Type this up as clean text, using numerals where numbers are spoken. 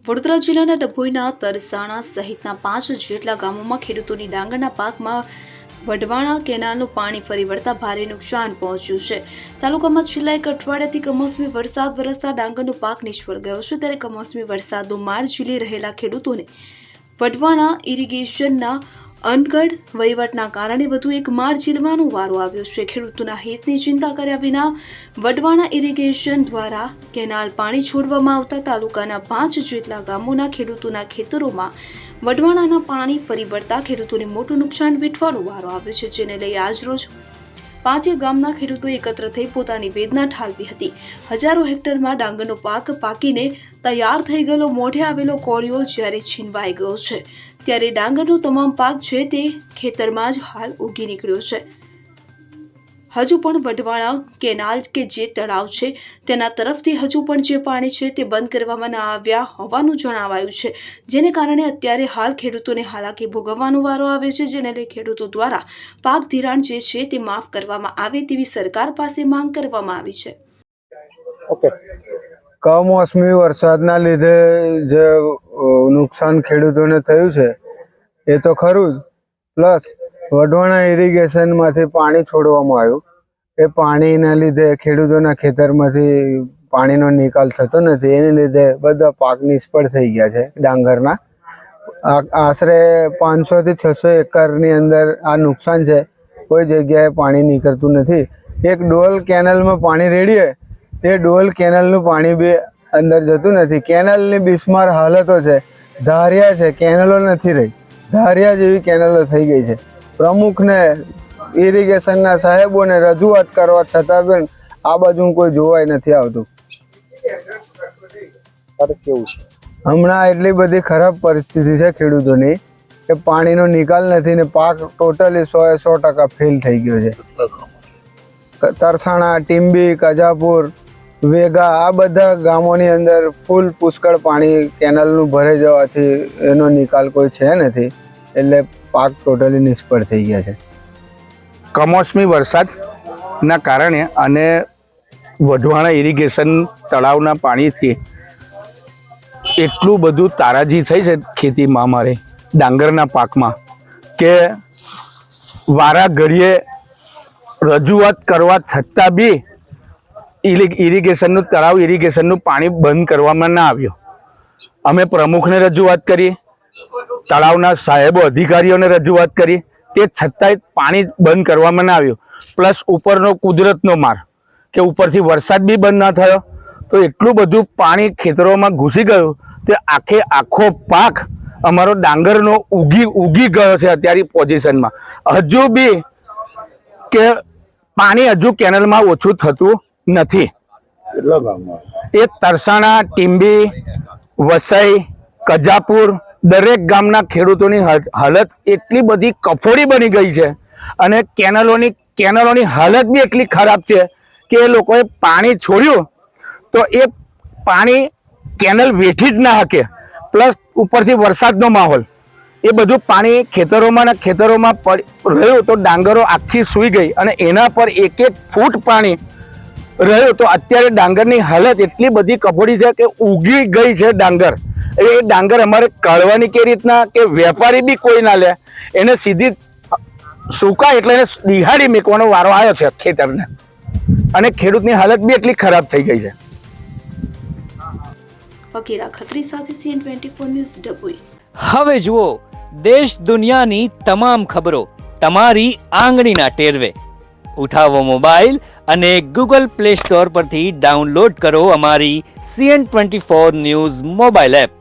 વડોદરા જિલ્લાના ડભોઈના તરસાણા સહિતના 5 જેટલા ગામોમાં ખેડૂતોની ડાંગરના પાકમાં વઢવાણા કેનાલનું પાણી ફરી વળતા ભારે નુકસાન પહોંચ્યું છે। તાલુકામાં છેલ્લા એક અઠવાડિયાથી કમોસમી વરસાદ વરસતા ડાંગરનો પાક નિષ્ફળ ગયો છે, ત્યારે કમોસમી વરસાદનો માર ઝીલી રહેલા ખેડૂતોને વઢવાણા ઇરિગેશનના અનગઢ વહીવટના કારણે વધુ એક માર ઝીલવાનો વારો આવ્યો છે। ખેડૂતોના હિતની ચિંતા કર્યા વિના વઢવાણા ઇરિગેશન દ્વારા કેનાલ પાણી છોડવામાં આવતા તાલુકાના 5 જેટલા ગામોના ખેડૂતોના ખેતરોમાં વઢવાણાના પાણી ફરી વળતા ખેડૂતોને મોટું નુકસાન વેઠવાનો વારો આવ્યો છે, જેને લઈ આજરોજ 5 ગામના ખેડૂતો એકત્ર થઈ પોતાની વેદના ઠાલવી હતી। હજારો હેક્ટરમાં ડાંગરનો પાક પાકીને તૈયાર થઈ ગયેલો મોઢે આવેલો કોળિયો જ્યારે છીનવાઈ ગયો છે, ત્યારે ડાંગરનો તમામ પાક છે તે ખેતરમાં જ હાલ ઉગી નીકળ્યો છે। હજુ પણ વઢવાણા કેનાલ કે જે તળાવ છે તેના તરફથી હજુ પણ જે પાણી છે તે બંધ કરવામાં ન આવ્યા હોવાનું જણાવાયું છે, જેને કારણે અત્યારે હાલ ખેડૂતોને હાલાકી ભોગવવાનો વારો આવ્યો છે, જેને લઈ ખેડૂતો દ્વારા પાક ધિરાણ જે છે તે માફ કરવામાં આવે તેવી સરકાર પાસે માંગ કરવામાં આવી છે। કમોસમી વરસાદના લીધે જે નુકસાન ખેડૂતોને થયું છે એ તો ખરું જ, પ્લસ વઢવાણા ઇરિગેશનમાંથી પાણી છોડવામાં આવ્યું, એ પાણીના લીધે ખેડૂતોના ખેતરમાંથી પાણીનો નિકાલ થતો નથી, એને લીધે બધા પાક નિષ્ફળ થઈ ગયા છે। ડાંગરના આશરે 500 થી 600 એકરની અંદર આ નુકસાન છે, કોઈ જગ્યાએ પાણી નીકળતું નથી। એક ડોલ કેનલમાં પાણી રેડીએ એ ડોલ કેનલનું પાણી બી અંદર જતું નથી। કેનલની બિસ્માર હાલતો છે, ધારિયા છે, કેનલો નથી રહી, ધારિયા જેવી કેનલો થઈ ગઈ છે। પ્રમુખને ઇરિગેશનના સાહેબોને રજૂઆત કરવા છતાં પણ આ બાજુ કોઈ જોવાય નથી આવતું। હમણાં એટલી બધી ખરાબ પરિસ્થિતિ છે ખેડૂતોની કે પાણીનો નિકાલ નથી ને પાક ટોટલી 100% ફેલ થઈ ગયો છે। તરસાણા, ટીંબી, કજાપુર, વેગા આ બધા ગામોની અંદર ફૂલ પુષ્કળ પાણી કેનલનું ભરાઈ જવાથી એનો નિકાલ કોઈ છે નથી, એટલે પાક ટોટલી નિષ્ફળ થઈ ગયા છે। કમોસમી વરસાદના કારણે અને વઢવાણા ઇરિગેશન તળાવના પાણીથી એટલું બધું તારાજી થઈ છે ખેતીમાં, અમારે ડાંગરના પાકમાં, કે વારા ઘડીએ રજૂઆત કરવા છતાં બી ઇરિગેશનનું તળાવ ઇરિગેશનનું પાણી બંધ કરવામાં ના આવ્યું। અમે પ્રમુખને રજૂઆત કરી, તળાવના સાહેબો અધિકારીઓને રજૂઆત કરી, તે છતાંય પાણી બંધ કરવામાં ના આવ્યું। પ્લસ ઉપરનો કુદરતનો માર કે ઉપરથી વરસાદ બી બંધ ના થયો તો એટલું બધું પાણી ખેતરોમાં ઘૂસી ગયું કે આખો પાક અમારો ડાંગરનો ઉગી ગયો છે અત્યારે પોઝિશનમાં। હજુ બી કે પાણી હજુ કેનલમાં ઓછું થતું નથી। એ તરસાણા, ટીંબી, વસઈ, કજાપુર દરેક ગામના ખેડૂતોની હાલત એટલી બધી કફોડી બની ગઈ છે અને કેનલોની હાલત બી એટલી ખરાબ છે કે એ લોકોએ પાણી છોડ્યું તો એ પાણી કેનલ વેઠી જ ના શકે, પ્લસ ઉપરથી વરસાદનો માહોલ, એ બધું પાણી ખેતરોમાં રહ્યું તો ડાંગરો આખી સૂઈ ગઈ અને એના પર 1-1 ફૂટ પાણી રહ્યું તો અત્યારે ડાંગરની હાલત એટલી બધી કફોડી છે કે ઉગી ગઈ છે ડાંગર। એ ડાંગર અમારે કાઢવાની કે રીતના કે વેપારી બી કોઈ ના લે, એને સીધી સુકાય એટલે એને દિહાડી મેકવાનો વારો આવ્યો છે ખેતરને, અને ખેડૂતની હાલત બી એટલી ખરાબ થઈ ગઈ છે। ફકીરા ખત્રી સાથે CN24 ન્યૂઝ ડભોઈ। હવે જુઓ દેશ દુનિયાની તમામ ખબરો તમારી આંગળીના ટેરવે। ઉઠાવો મોબાઈલ અને Google Play Store પરથી ડાઉનલોડ કરો અમારી CN24 ન્યૂઝ મોબાઈલ એપ।